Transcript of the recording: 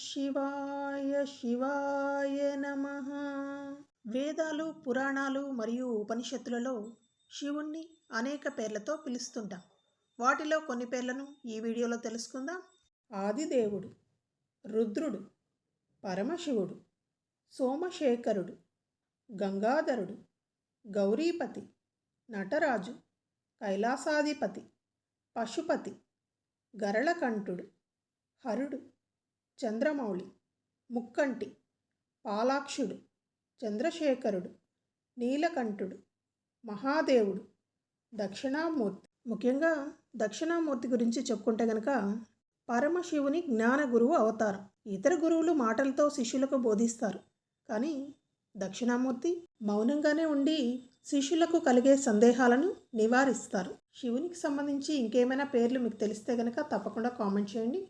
శివాయ శివాయ నమః. వేదాలు, పురాణాలు మరియు ఉపనిషత్తులలో శివుణ్ణి అనేక పేర్లతో పిలుస్తుంటాం. వాటిలో కొన్ని పేర్లను ఈ వీడియోలో తెలుసుకుందాం. ఆదిదేవుడు, రుద్రుడు, పరమశివుడు, సోమశేఖరుడు, గంగాధరుడు, గౌరీపతి, నటరాజు, కైలాసాధిపతి, పశుపతి, గరళకంఠుడు, హరుడు, చంద్రమౌళి, ముక్కంటి, పాలాక్షుడు, చంద్రశేఖరుడు, నీలకంఠుడు, మహాదేవుడు, దక్షిణామూర్తి. ముఖ్యంగా దక్షిణామూర్తి గురించి చెప్పుకుంటే గనక పరమశివుని జ్ఞాన గురువు అవతారం. ఇతర గురువులు మాటలతో శిష్యులకు బోధిస్తారు, కానీ దక్షిణామూర్తి మౌనంగానే ఉండి శిష్యులకు కలిగే సందేహాలను నివారిస్తారు. శివునికి సంబంధించి ఇంకేమైనా పేర్లు మీకు తెలిస్తే గనక తప్పకుండా కామెంట్ చేయండి.